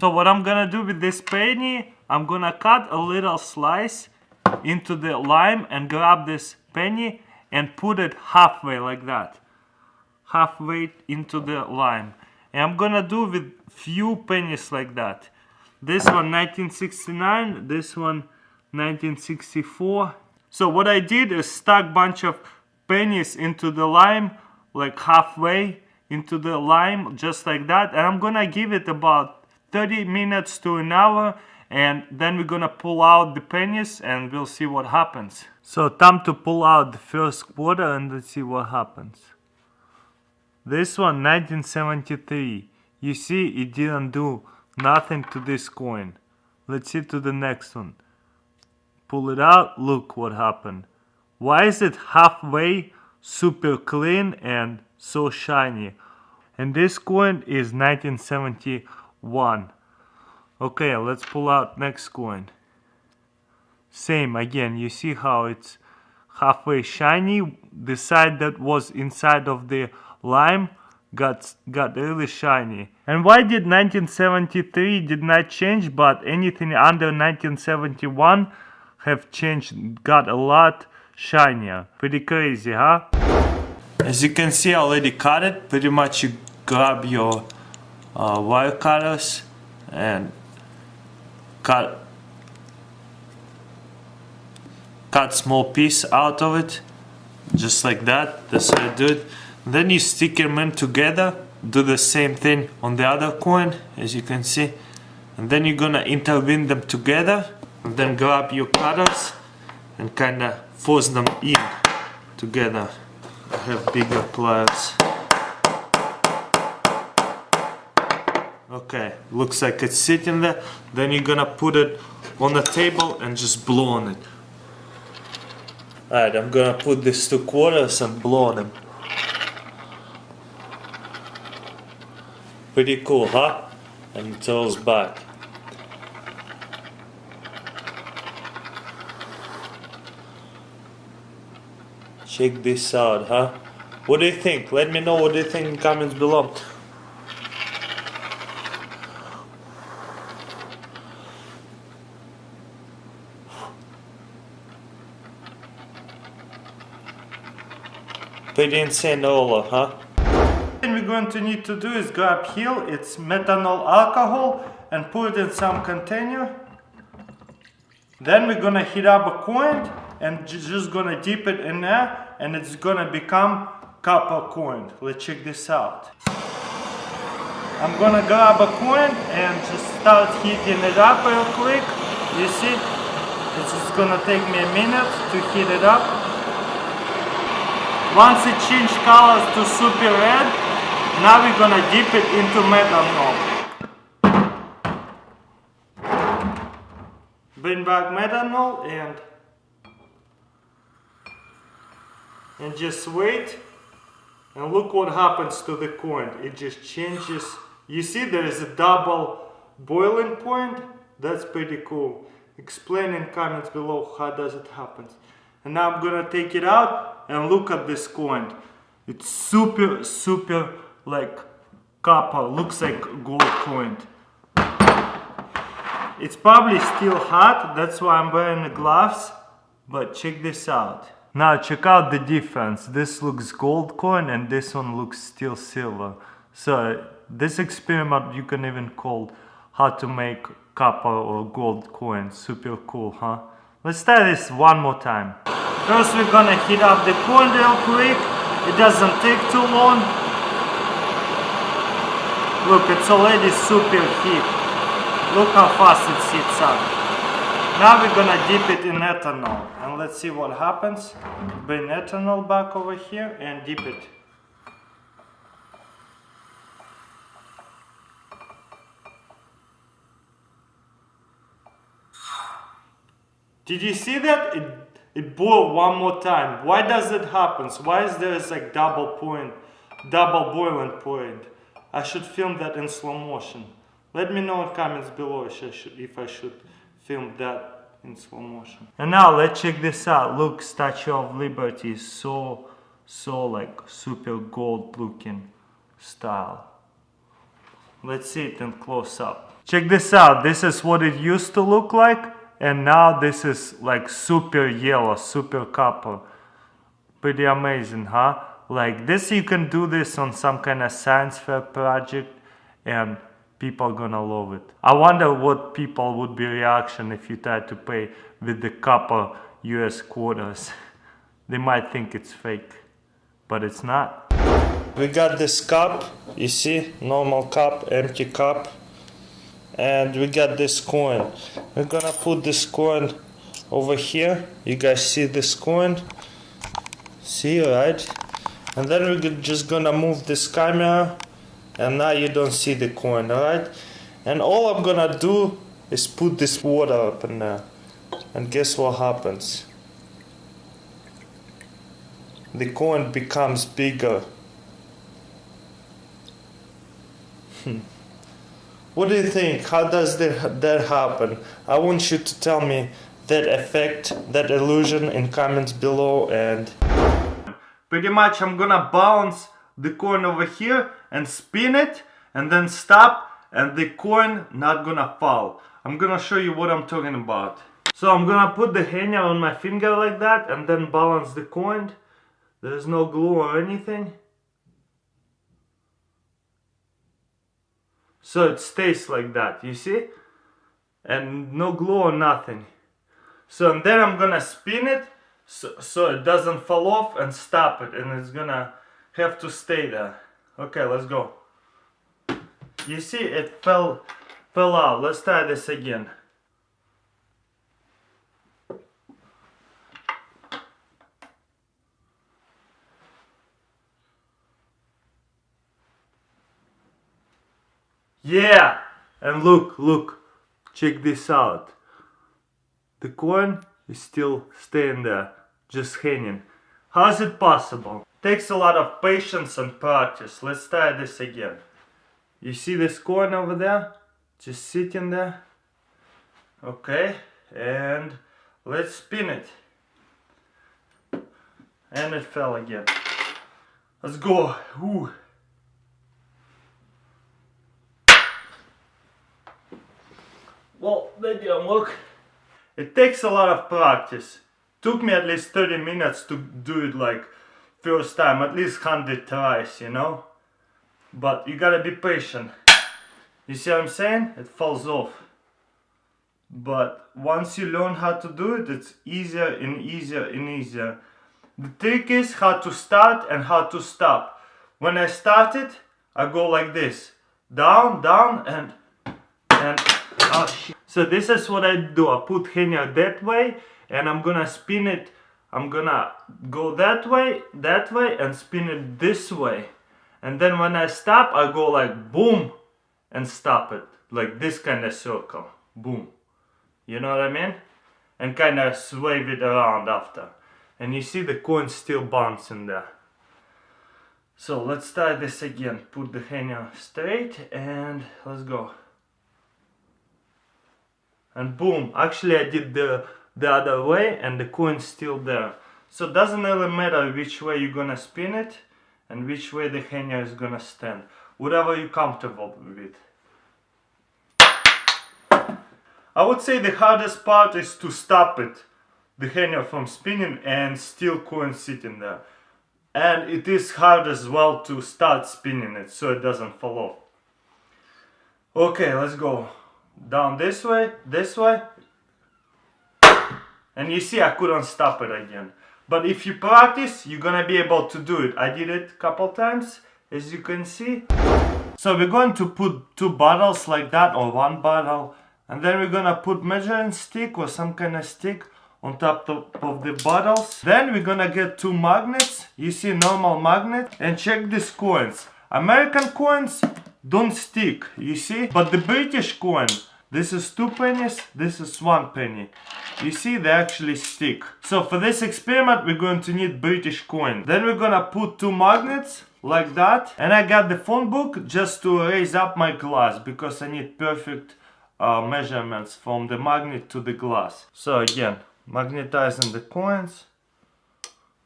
So what I'm gonna do with this penny, I'm gonna cut a little slice into the lime and grab this penny and put it halfway like that. Halfway into the lime. And I'm gonna do with few pennies like that. This one 1969, this one 1964. So what I did is stuck bunch of pennies into the lime, like halfway into the lime, just like that. And I'm gonna give it about 30 minutes to an hour, and then we're gonna pull out the pennies and we'll see what happens. So time to pull out the first quarter and let's see what happens. This one 1973. You see it didn't do nothing to this coin. Let's see to the next one. Pull it out, look what happened. Why is it halfway super clean and so shiny? And this coin is 1971. Okay, let's pull out next coin. Same again, you see how it's halfway shiny. The side that was inside of the lime got really shiny. And why did 1973 did not change, but anything under 1971 have changed, got a lot shinier? Pretty crazy, huh? As you can see, I already cut it. Pretty much you grab your wire cutters and cut small piece out of it, just like that. That's how I do it. Then you stick them in together. Do the same thing on the other coin, as you can see. And then you're gonna intervene them together, and then grab your cutters and kinda force them in together. I have bigger pliers. Okay, looks like it's sitting there. Then you're gonna put it on the table and just blow on it. Alright, I'm gonna put these two quarters and blow on them. Pretty cool, huh? And it rolls back. Check this out, huh? What do you think? Let me know what you think in comments below. Pretty insane roller, huh? What we're going to need to do is grab here, it's methanol alcohol, and put it in some container. Then we're gonna heat up a coin and just gonna dip it in there, and it's gonna become copper coin. Let's check this out. I'm gonna grab a coin and just start heating it up real quick. You see, it's just gonna take me a minute to heat it up. Once it changed colors to super red, now we're gonna dip it into methanol. Bring back methanol and just wait, and look what happens to the coin. It just changes. You see there is a double boiling point. That's pretty cool. Explain in comments below how does it happen. And now I'm gonna take it out and look at this coin. It's super like copper, looks like gold coin. It's probably still hot, that's why I'm wearing the gloves, but check this out. Now check out the difference. This looks gold coin and this one looks still silver. So this experiment you can even call how to make copper or gold coins. Super cool, huh? Let's try this one more time. First we're gonna heat up the coin real quick. It doesn't take too long. Look, it's already super heat. Look how fast it heats up. Now we're gonna dip it in ethanol and let's see what happens. Bring ethanol back over here and dip it. Did you see that? It boiled one more time. Why does it happen? Why is there like double boiling point? I should film that in slow motion. Let me know in comments below if I should film that in slow motion. And now let's check this out. Look, Statue of Liberty is so like super gold looking style. Let's see it in close up. Check this out. This is what it used to look like, and now this is like super yellow, super copper. Pretty amazing, huh? Like this, you can do this on some kind of science fair project, and people are gonna love it. I wonder what people would be reaction if you try to pay with the copper US quarters. They might think it's fake, but it's not. We got this cup, you see, normal cup, empty cup, and we got this coin. We're gonna put this coin over here. You guys see this coin? See, right? And then we're just gonna move this camera, and now you don't see the coin, alright? And all I'm gonna do is put this water up in there, and guess what happens? The coin becomes bigger. What do you think? How does that happen? I want you to tell me that effect, that illusion in comments below. And pretty much I'm gonna bounce the coin over here and spin it and then stop, and the coin not gonna fall. I'm gonna show you what I'm talking about. So I'm gonna put the hanger on my finger like that and then balance the coin. There's no glue or anything. So it stays like that, you see? And no glue or nothing. So and then I'm gonna spin it so it doesn't fall off, and stop it, and it's gonna have to stay there. Okay, let's go. You see, it fell out. Let's try this again. Yeah, and look, check this out. The coin is still staying there, just hanging. How is it possible? Takes a lot of patience and practice. Let's try this again. You see this coin over there? Just sitting there. Okay, and let's spin it. And it fell again. Let's go. Ooh. Well, that didn't work. It takes a lot of practice. Took me at least 30 minutes to do it like first time, at least 100 tries, you know? But you gotta be patient. You see what I'm saying? It falls off. But once you learn how to do it, it's easier and easier and easier. The trick is how to start and how to stop. When I start it, I go like this. Down, down, and oh shit. So this is what I do. I put hanger that way, and I'm gonna spin it. I'm gonna go that way, and spin it this way. And then when I stop, I go like boom, and stop it. Like this kind of circle. Boom. You know what I mean? And kind of swave it around after. And you see the coin still bouncing there. So let's try this again. Put the hanger straight, and let's go. And boom, actually I did the other way, and the coin's still there. So it doesn't really matter which way you're gonna spin it and which way the hanger is gonna stand. Whatever you're comfortable with. I would say the hardest part is to stop it, the hanger from spinning, and still coin sitting there. And it is hard as well to start spinning it so it doesn't fall off. Okay, let's go. Down this way, and you see I couldn't stop it again. But if you practice, you're gonna be able to do it. I did it a couple times, as you can see. So we're going to put 2 bottles like that, or 1 bottle, and then we're gonna put measuring stick or some kind of stick on top of the bottles. Then we're gonna get 2 magnets. You see, normal magnet, and check these coins. American coins don't stick, you see, but the British coin, this is 2 pennies, this is 1 penny. You see, they actually stick. So for this experiment, we're going to need British coin. Then we're gonna put 2 magnets like that, and I got the phone book just to raise up my glass because I need perfect measurements from the magnet to the glass. So again, magnetizing the coins.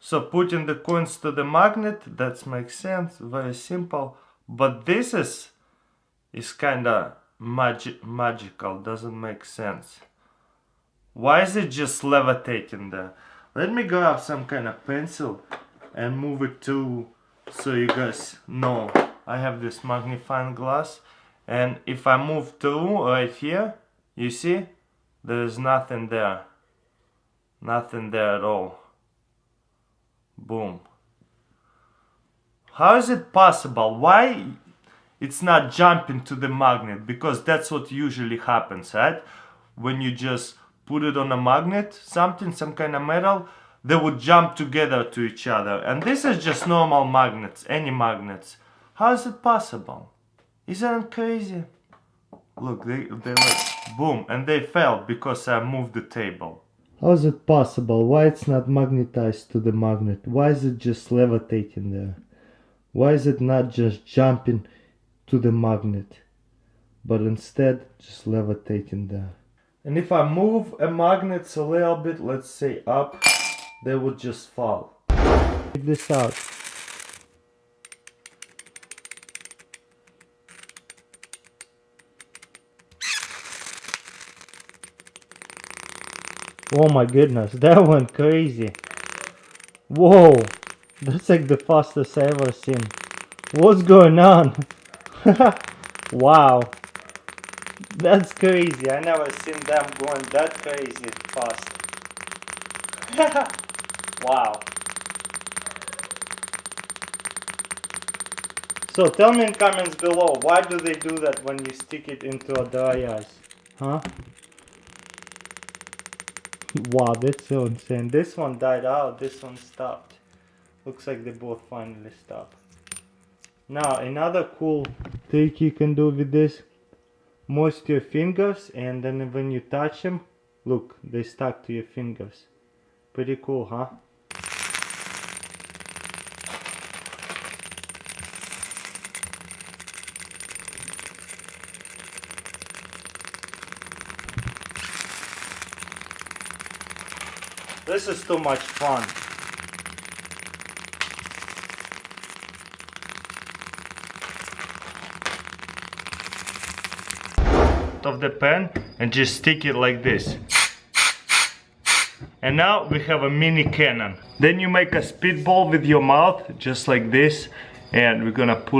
So putting the coins to the magnet, that makes sense, very simple. But this is is kinda magical, doesn't make sense. Why is it just levitating there? Let me grab some kind of pencil and move it to, so you guys know I have this magnifying glass, and if I move through right here, you see there is nothing there, nothing there at all. Boom. How is it possible? Why it's not jumping to the magnet? Because that's what usually happens, right? When you just put it on a magnet, some kind of metal, they would jump together to each other. And this is just normal magnets, any magnets. How is it possible? Isn't it crazy? Look, they like, boom, and they fell because I moved the table. How is it possible? Why it's not magnetized to the magnet? Why is it just levitating there? Why is it not just jumping to the magnet, but instead just levitating there? And if I move a magnet a little bit, let's say up, they would just fall. Check this out. Oh my goodness, that went crazy. Whoa, that's like the fastest I ever seen. What's going on? Wow, that's crazy. I never seen them going that crazy fast. Wow. So tell me in comments below, why do they do that when you stick it into a dry ice? Huh? Wow, that's so insane. This one died out, this one stopped. Looks like they both finally stopped. Now, another cool trick you can do with this, moist your fingers, and then when you touch them, look, they stuck to your fingers. Pretty cool, huh? This is too much fun. Of the pen and just stick it like this. And now we have a mini cannon. Then you make a spitball with your mouth, just like this, and we're gonna put